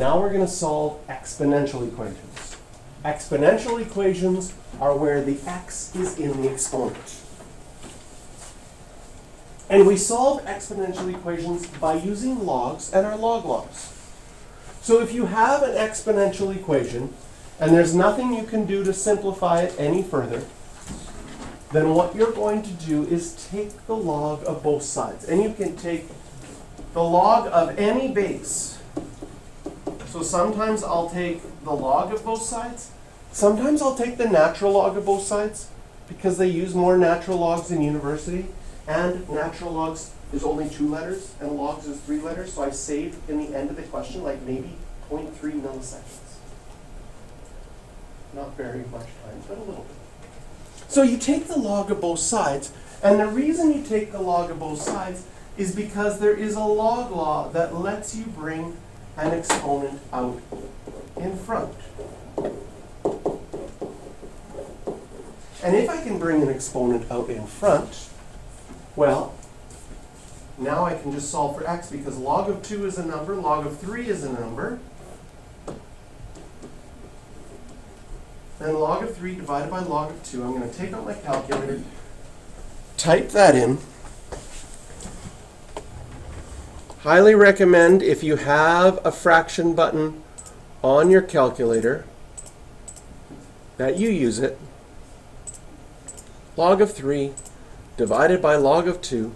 Now we're going to solve exponential equations. Exponential equations are where the x is in the exponent. And we solve exponential equations by using logs and our log laws. So if you have an exponential equation, and there's nothing you can do to simplify it any further, then what you're going to do is take the log of both sides. And you can take the log of any base. So sometimes I'll take the log of both sides. Sometimes I'll take the natural log of both sides because they use more natural logs in university. And natural logs is only 2 letters and logs is 3 letters. So I save in the end of the question like maybe 0.3 milliseconds. Not very much time, but a little bit. So you take the log of both sides, and the reason you take the log of both sides is because there is a log law that lets you bring an exponent out in front. And if I can bring an exponent out in front, well, now I can just solve for x because log of 2 is a number, log of 3 is a number. And log of 3 divided by log of 2, I'm going to take out my calculator, type that in. Highly recommend if you have a fraction button on your calculator that you use it. Log of 3 divided by log of 2.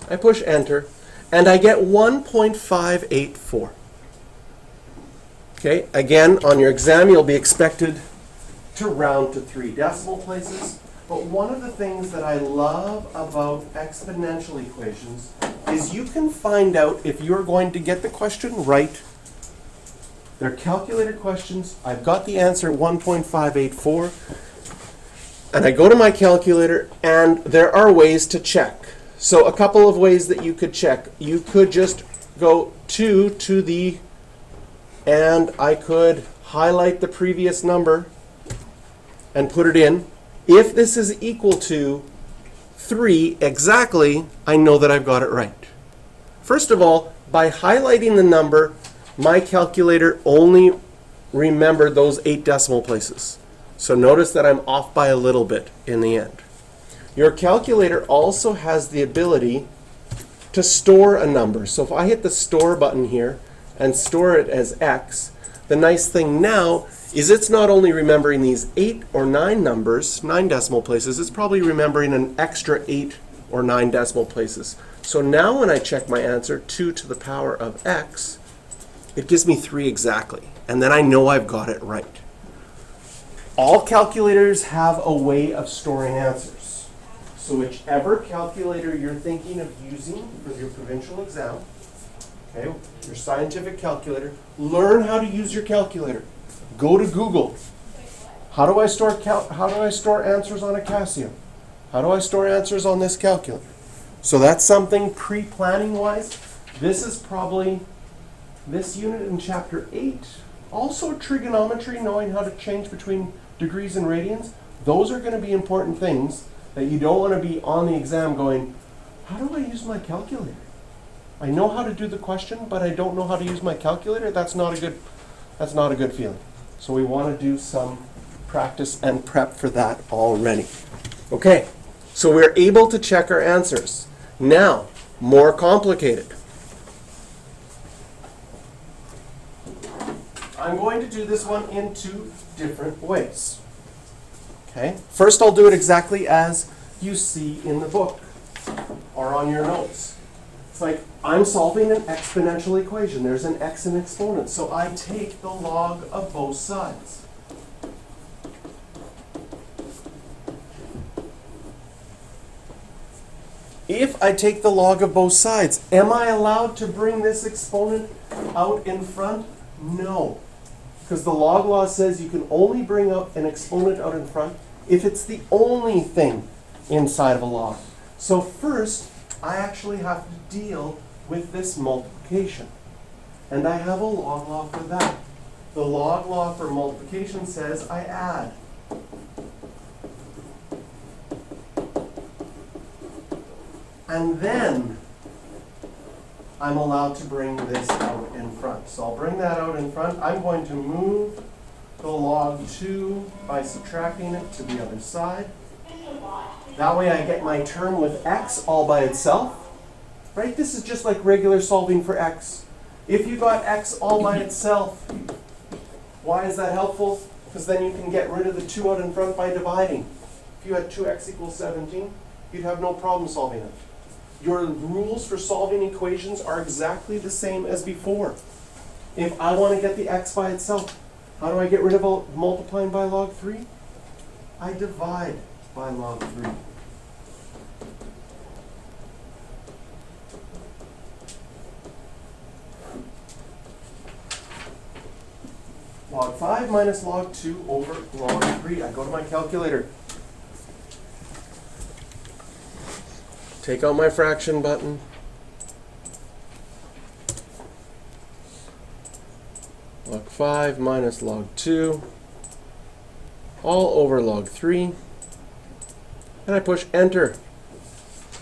I push enter, and I get 1.584. Okay, again, on your exam, you'll be expected to round to 3 decimal places. But one of the things that I love about exponential equations is you can find out if you're going to get the question right. They're calculator questions. I've got the answer 1.584. And I go to my calculator, and there are ways to check. So a couple of ways that you could check. You could just go 2 to the, and I could highlight the previous number and put it in. If this is equal to 3 exactly, I know that I've got it right. First of all, by highlighting the number, my calculator only remembered those 8 decimal places. So notice that I'm off by a little bit in the end. Your calculator also has the ability to store a number. So if I hit the store button here and store it as x, the nice thing now is it's not only remembering these 8 or 9 numbers, 9 decimal places, it's probably remembering an extra 8 or 9 decimal places. So now when I check my answer, 2 to the power of x, it gives me 3 exactly. And then I know I've got it right. All calculators have a way of storing answers. So whichever calculator you're thinking of using for your provincial exam, okay, your scientific calculator, learn how to use your calculator. Go to Google. How do I store answers on a Casio? How do I store answers on this calculator? So that's something pre-planning wise. This is probably this unit in chapter 8. Also trigonometry, knowing how to change between degrees and radians. Those are going to be important things that you don't want to be on the exam going, how do I use my calculator? I know how to do the question, but I don't know how to use my calculator. That's not a good feeling. So we want to do some practice and prep for that already. Okay, so we're able to check our answers. Now, more complicated. I'm going to do this one in 2 different ways. Okay, first I'll do it exactly as you see in the book or on your notes. It's like I'm solving an exponential equation. There's an x and exponent. So I take the log of both sides. If I take the log of both sides, am I allowed to bring this exponent out in front? No. Because the log law says you can only bring up an exponent out in front if it's the only thing inside of a log. So first, I actually have to deal with this multiplication. And I have a log law for that. The log law for multiplication says I add. And then I'm allowed to bring this out in front. So I'll bring that out in front. I'm going to move the log 2 by subtracting it to the other side. That way I get my term with x all by itself. Right? This is just like regular solving for x. If you got x all by itself, why is that helpful? Because then you can get rid of the 2 out in front by dividing. If you had 2x equals 17, you'd have no problem solving it. Your rules for solving equations are exactly the same as before. If I want to get the x by itself, how do I get rid of multiplying by log 3? I divide by log 3. Log 5 minus log 2 over log 3. I go to my calculator. Take out my fraction button. Log 5 minus log 2 all over log 3. And I push enter.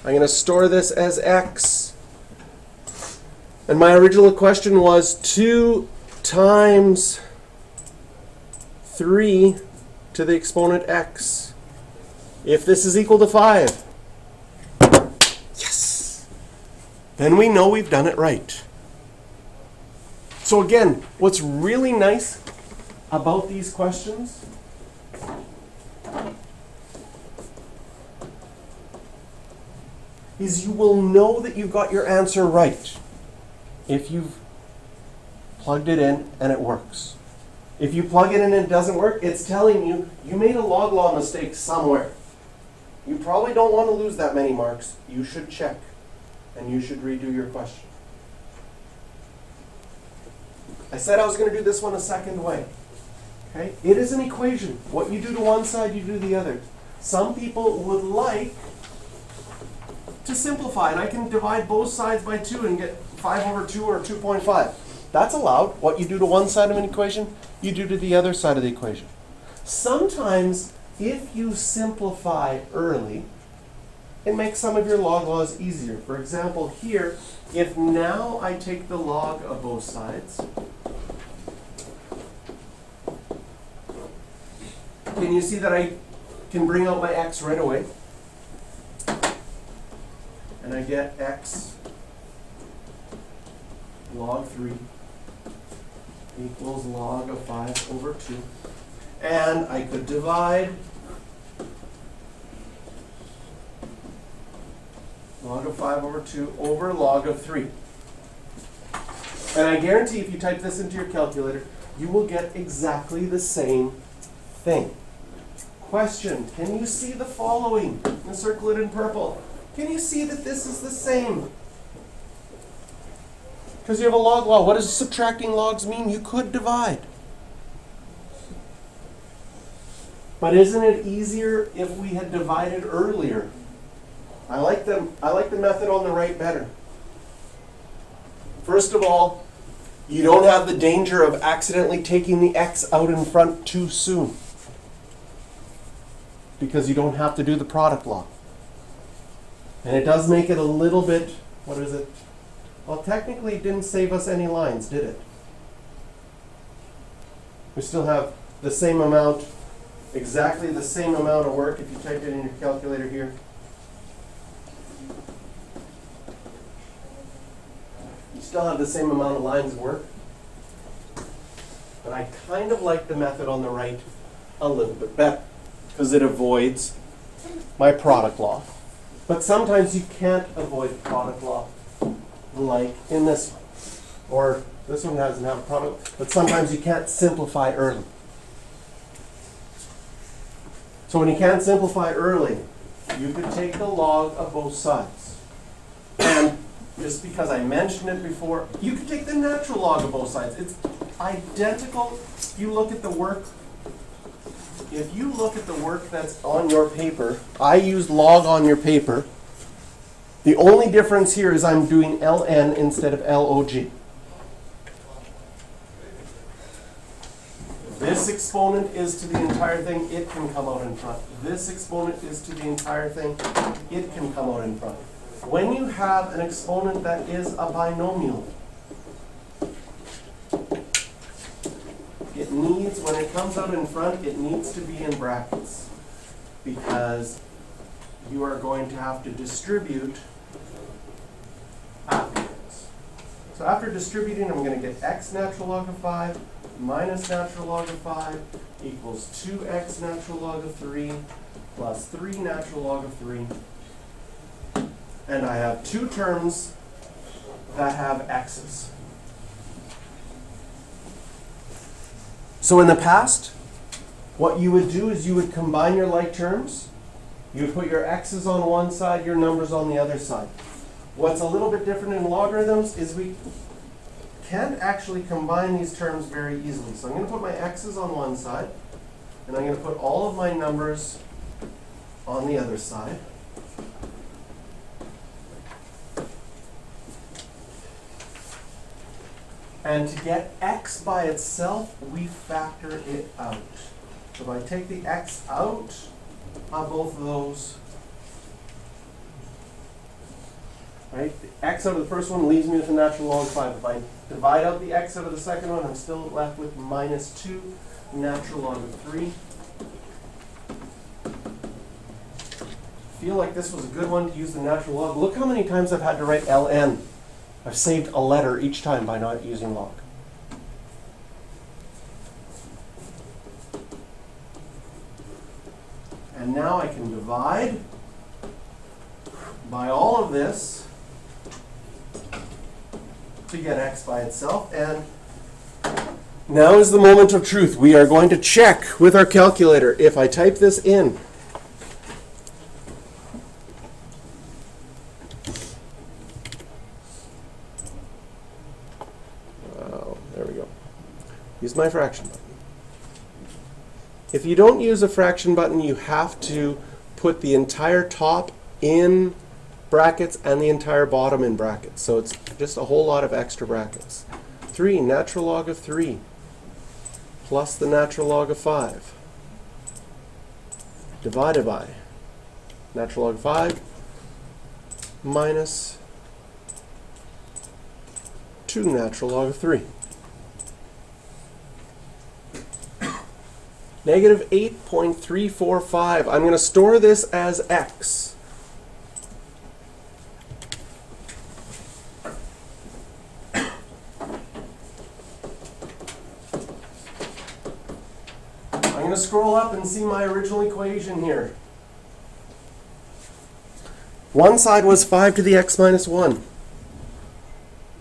I'm going to store this as x. And my original question was 2 times 3 to the exponent x. If this is equal to 5, yes, then we know we've done it right. So again, what's really nice about these questions is you will know that you got your answer right if you've plugged it in and it works. If you plug it in and it doesn't work, it's telling you you made a log law mistake somewhere. You probably don't want to lose that many marks. You should check and you should redo your question. I said I was going to do this one a second way. Okay? It is an equation. What you do to one side, you do to the other. Some people would like to simplify, and I can divide both sides by 2 and get 5 over 2 or 2.5. That's allowed. What you do to one side of an equation, you do to the other side of the equation. Sometimes, if you simplify early, it makes some of your log laws easier. For example, here, if now I take the log of both sides, can you see that I can bring out my x right away? And I get x log 3 equals log of 5 over 2. And I could divide log of 5 over 2 over log of 3. And I guarantee if you type this into your calculator, you will get exactly the same thing. Question, can you see the following? I'm going to circle it in purple. Can you see that this is the same? Because you have a log law. What does subtracting logs mean? You could divide. But isn't it easier if we had divided earlier? I like the method on the right better. First of all, you don't have the danger of accidentally taking the x out in front too soon, because you don't have to do the product law. And it does make it a little bit, what is it? Well, technically it didn't save us any lines, did it? We still have the same amount, exactly the same amount of work if you type it in your calculator here. You still have the same amount of lines of work. But I kind of like the method on the right a little bit better, because it avoids my product law. But sometimes you can't avoid the product law, like in this one. Or this one doesn't have a product, but sometimes you can't simplify early. So when you can't simplify early, you could take the log of both sides. And just because I mentioned it before, you could take the natural log of both sides. It's identical. If you look at the work that's on your paper, I used log on your paper. The only difference here is I'm doing ln instead of log. This exponent is to the entire thing, it can come out in front. This exponent is to the entire thing, it can come out in front. when you have an exponent that is a binomial, it needs, when it comes out in front, it needs to be in brackets, because you are going to have to distribute afterwards. So after distributing, I'm going to get x natural log of 5 minus natural log of 5 equals 2x natural log of 3 plus 3 natural log of 3. And I have two terms that have x's. So in the past, what you would do is you would combine your like terms. You would put your x's on one side, your numbers on the other side. What's a little bit different in logarithms is we can't actually combine these terms very easily. So I'm going to put my x's on one side, and I'm going to put all of my numbers on the other side. And to get x by itself, we factor it out. So if I take the x out of both of those, right? The x out of the first one leaves me with a natural log 5. If I divide out the x out of the second one, I'm still left with minus 2 natural log of 3. Feel like this was a good one to use the natural log. Look how many times I've had to write ln. I've saved a letter each time by not using log. And now I can divide by all of this to get x by itself. And now is the moment of truth. We are going to check with our calculator. If I type this in, there we go. Use my fraction button. If you don't use a fraction button, you have to put the entire top in brackets and the entire bottom in brackets. So it's just a whole lot of extra brackets. 3 natural log of 3 plus the natural log of 5 divided by natural log of 5 minus 2 natural log of 3. Negative 8.345. I'm going to store this as x. I'm going to scroll up and see my original equation here. One side was 5 to the x minus 1.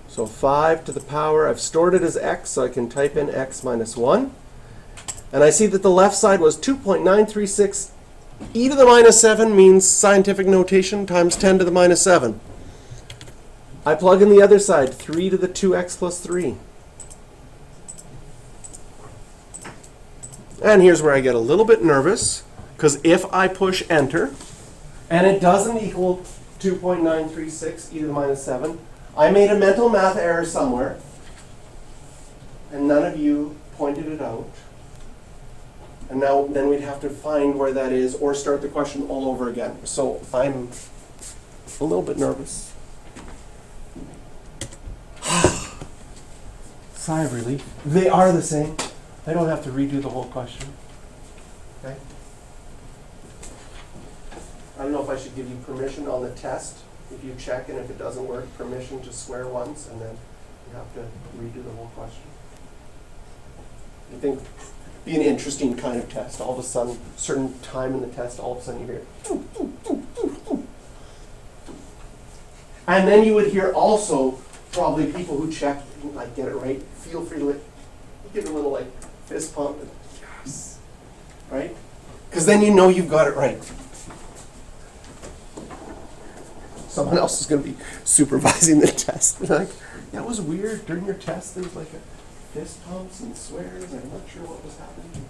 So 5 to the power, I've stored it as x, so I can type in x minus 1. And I see that the left side was 2.936. E to the minus 7 means scientific notation times 10 to the minus 7. I plug in the other side, 3 to the 2x plus 3. And here's where I get a little bit nervous, because if I push enter, and it doesn't equal 2.936 e to the minus 7, I made a mental math error somewhere, and none of you pointed it out. And now then we'd have to find where that is or start the question all over again. So I'm a little bit nervous. Sigh of relief. They are the same. I don't have to redo the whole question. Okay? I don't know if I should give you permission on the test. If you check and if it doesn't work, permission to swear once and then you have to redo the whole question. I think be an interesting kind of test. All of a sudden, certain time in the test, all of a sudden you hear, and then you would hear also probably people who check and like get it right. Feel free to give a little like fist pump. And, yes, right? Because then you know you've got it right. Someone else is going to be supervising the test. Like, that was weird. During your test, there was like a fist pumps and swears. I'm not sure what was happening.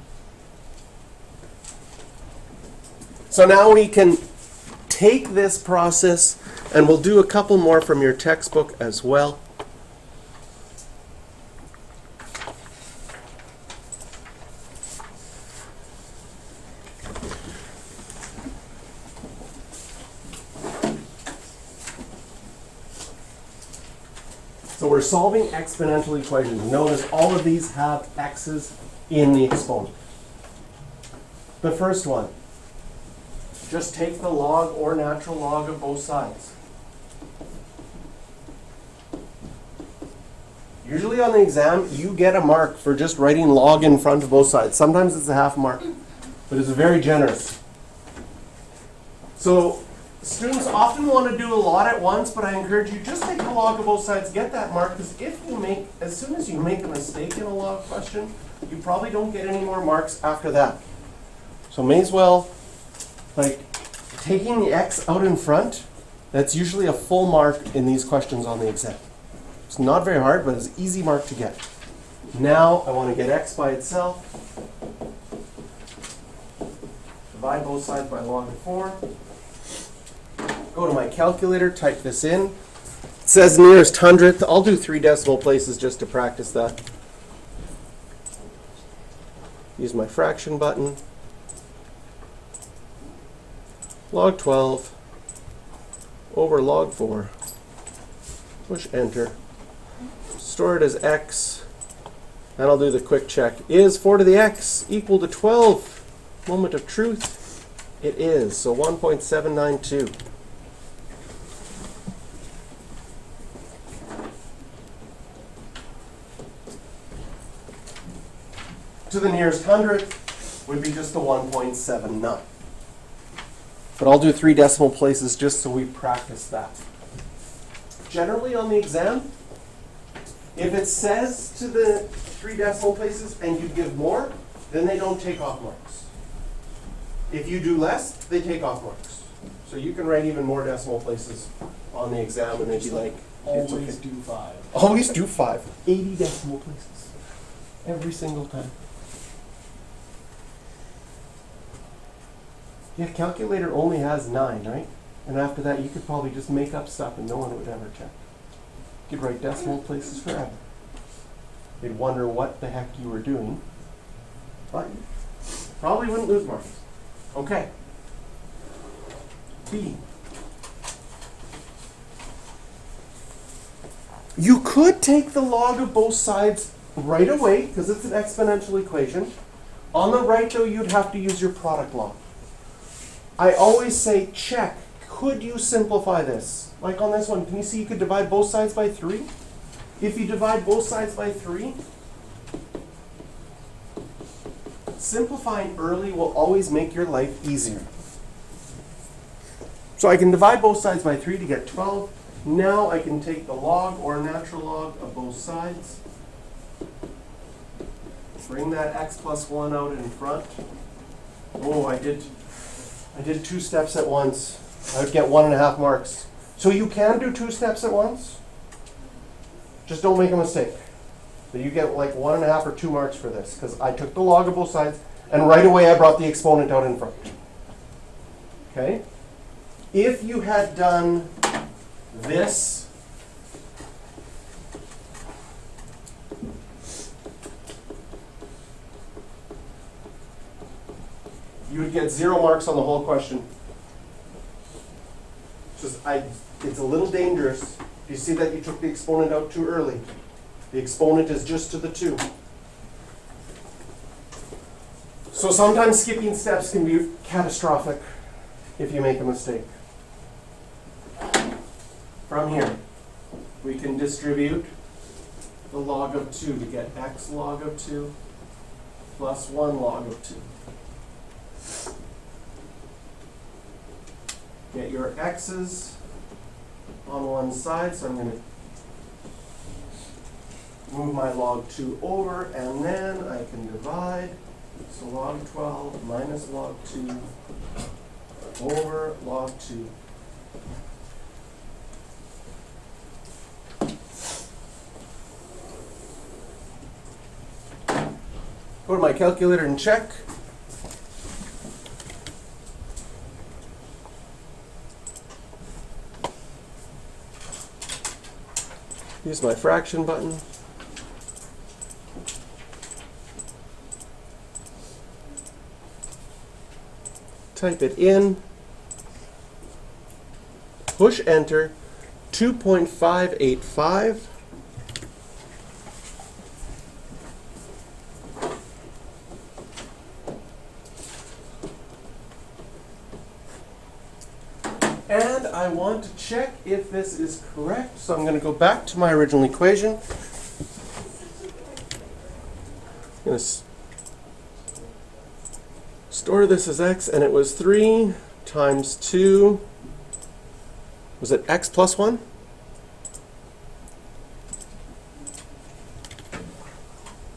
So now we can take this process, and we'll do a couple more from your textbook as well. we're solving exponential equations. Notice all of these have x's in the exponent. The first one, just take the log or natural log of both sides. Usually on the exam, you get a mark for just writing log in front of both sides. Sometimes it's a half mark, but it's very generous. So students often want to do a lot at once, but I encourage you, just take the log of both sides, get that mark, because as soon as you make a mistake in a log question, you probably don't get any more marks after that. So may as well, like, taking the x out in front, that's usually a full mark in these questions on the exam. It's not very hard, but it's an easy mark to get. Now I want to get x by itself. Divide both sides by log of 4. Go to my calculator, type this in. It says nearest hundredth. I'll do 3 decimal places just to practice that. Use my fraction button. Log 12 over log 4. Push enter. Store it as x. And I'll do the quick check. Is 4 to the x equal to 12? Moment of truth. It is. So 1.792. To the nearest hundredth would be just the 1.79. But I'll do 3 decimal places just so we practice that. Generally on the exam, if it says to the 3 decimal places and you give more, then they don't take off marks. If you do less, they take off marks. So you can write even more decimal places on the exam and they'd be like, always do 5. Always do 5. 80 decimal places. Every single time. Yeah, calculator only has 9, right? And after that, you could probably just make up stuff and no one would ever check. You could write decimal places forever. They'd wonder what the heck you were doing, but probably wouldn't lose marks. Okay. B. You could take the log of both sides right away, because it's an exponential equation. On the right, though, you'd have to use your product law. I always say, check. Could you simplify this? Like on this one, can you see you could divide both sides by 3? If you divide both sides by 3, simplifying early will always make your life easier. So I can divide both sides by 3 to get 12. Now I can take the log or natural log of both sides. Bring that x plus 1 out in front. Oh, I did 2 steps at once. I would get 1.5 marks. So you can do 2 steps at once. Just don't make a mistake. So you get like 1.5 or 2 marks for this, because I took the log of both sides, and right away I brought the exponent out in front. Okay? If you had done this, you would get 0 marks on the whole question. It's a little dangerous. You see that you took the exponent out too early. The exponent is just to the 2. So sometimes skipping steps can be catastrophic if you make a mistake. From here, we can distribute the log of 2 to get x log of 2 plus 1 log of 2. Get your x's on one side, so I'm going to move my log 2 over, and then I can divide. So log 12 minus log 2 over log 2. Go to my calculator and check. Use my fraction button. Type it in. Push enter. 2.585 And I want to check if this is correct, so I'm going to go back to my original equation. I'm going to store this as x, and it was 3 times 2. Was it x plus 1?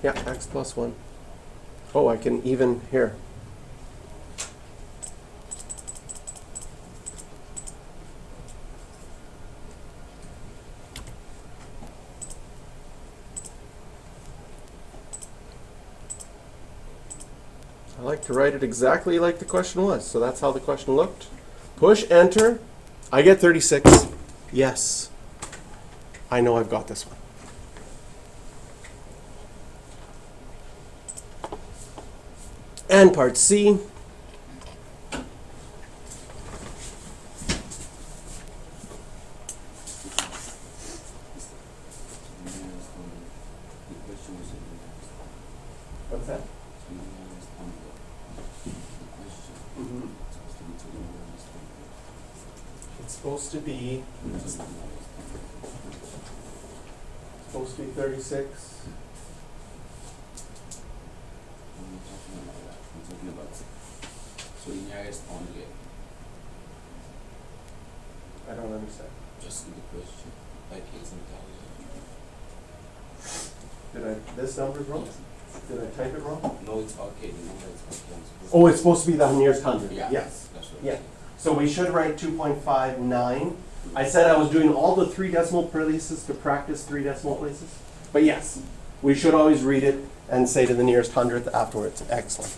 Yeah, x plus 1. Oh, I can even here. I like to write it exactly like the question was. So that's how the question looked. Push enter. I get 36. Yes. I know I've got this one. And part C. What's that? It's supposed to be 36. So nearest only. I don't understand. Just in the question, like it's in This number's wrong? Did I type it wrong? No, it's okay. The number is okay. Oh, it's supposed to be the nearest hundred. Yeah. Yes. That's what Yeah. So we should write 2.59. I said I was doing all the 3 decimal places to practice 3 decimal places. But yes, we should always read it and say to the nearest hundredth afterwards. Excellent.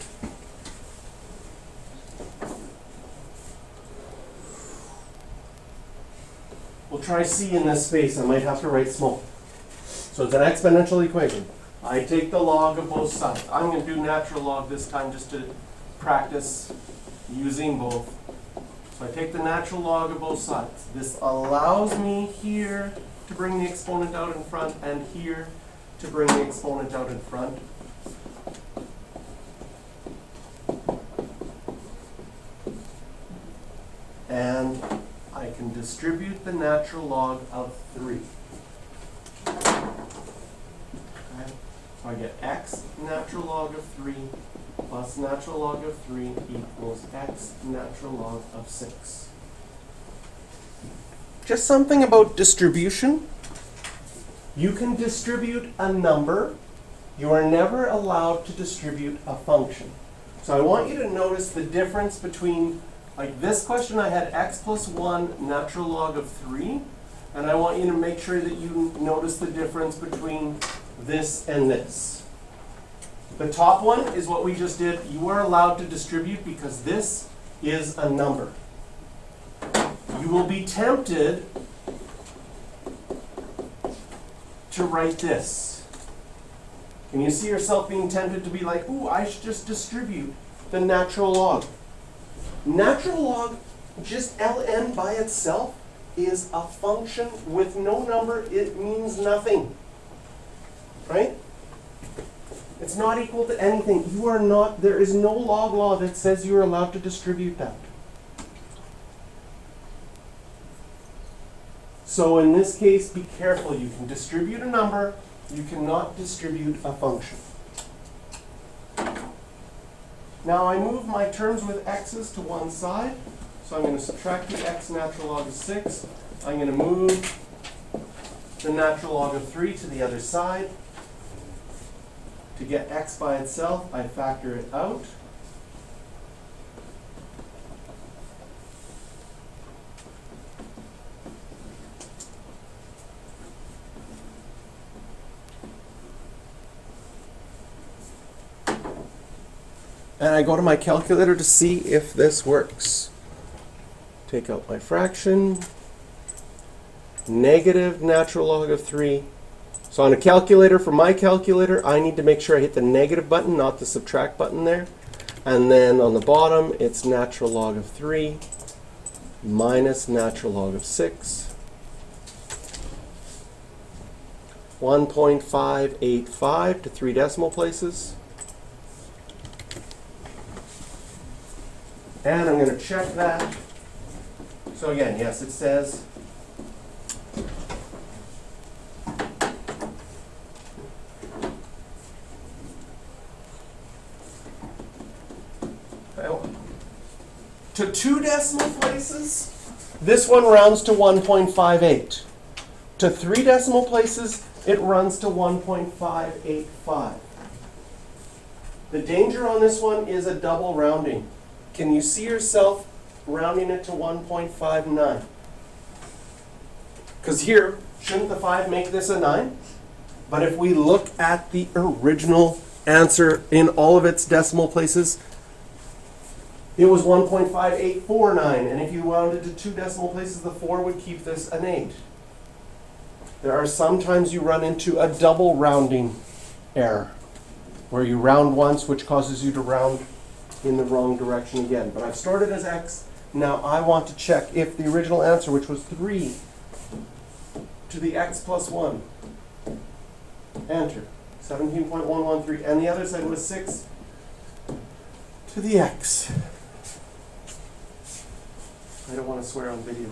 We'll try C in this space. I might have to write small. So it's an exponential equation. I take the log of both sides. I'm going to do natural log this time just to practice using both. So I take the natural log of both sides. This allows me here to bring the exponent out in front and here to bring the exponent out in front. And I can distribute the natural log of 3. Okay. So I get x natural log of 3 plus natural log of 3 equals x natural log of 6. Just something about distribution. You can distribute a number. You are never allowed to distribute a function. So I want you to notice the difference between, like this question I had x plus 1 natural log of 3. And I want you to make sure that you notice the difference between this and this. The top one is what we just did. You are allowed to distribute because this is a number. You will be tempted to write this. Can you see yourself being tempted to be like, ooh, I should just distribute the natural log. Natural log, just ln by itself, is a function with no number. It means nothing. Right? It's not equal to anything. You are not, there is no log law that says you are allowed to distribute that. So in this case, be careful. You can distribute a number. You cannot distribute a function. Now I move my terms with x's to one side. So I'm going to subtract the x natural log of 6. I'm going to move the natural log of 3 to the other side. To get x by itself, I factor it out. And I go to my calculator to see if this works. Take out my fraction. Negative natural log of 3. So on a calculator, for my calculator, I need to make sure I hit the negative button, not the subtract button there. And then on the bottom, it's natural log of 3 minus natural log of 6. 1.585 to 3 decimal places. And I'm going to check that. So again, yes, it says to 2 decimal places, this one rounds to 1.58. To 3 decimal places, it runs to 1.585. The danger on this one is a double rounding. Can you see yourself rounding it to 1.59? Because here, shouldn't the 5 make this a 9? But if we look at the original answer in all of its decimal places, it was 1.5849, and if you rounded to 2 decimal places, the 4 would keep this an 8. There are sometimes you run into a double rounding error, where you round once, which causes you to round in the wrong direction again. But I've stored it as x. Now I want to check if the original answer, which was 3 to the x plus 1, enter, 17.113, and the other side was 6 to the x. I don't want to swear on video.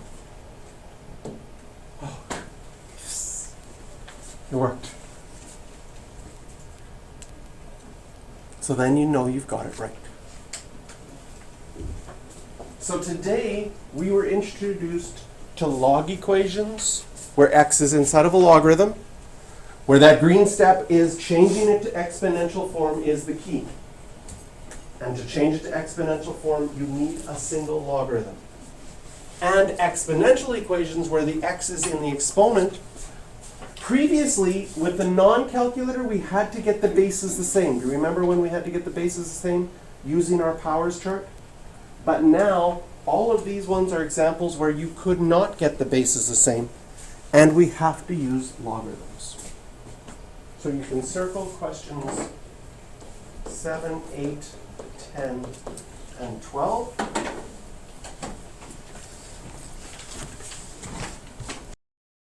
Oh, yes. It worked. So then you know you've got it right. So today we were introduced to log equations, where x is inside of a logarithm, where that green step is changing it to exponential form is the key. And to change it to exponential form, you need a single logarithm. And exponential equations where the x is in the exponent. Previously, with the non-calculator, we had to get the bases the same. Do you remember when we had to get the bases the same using our powers chart? But now, all of these ones are examples where you could not get the bases the same, and we have to use logarithms. So you can circle questions 7, 8, 10, and 12.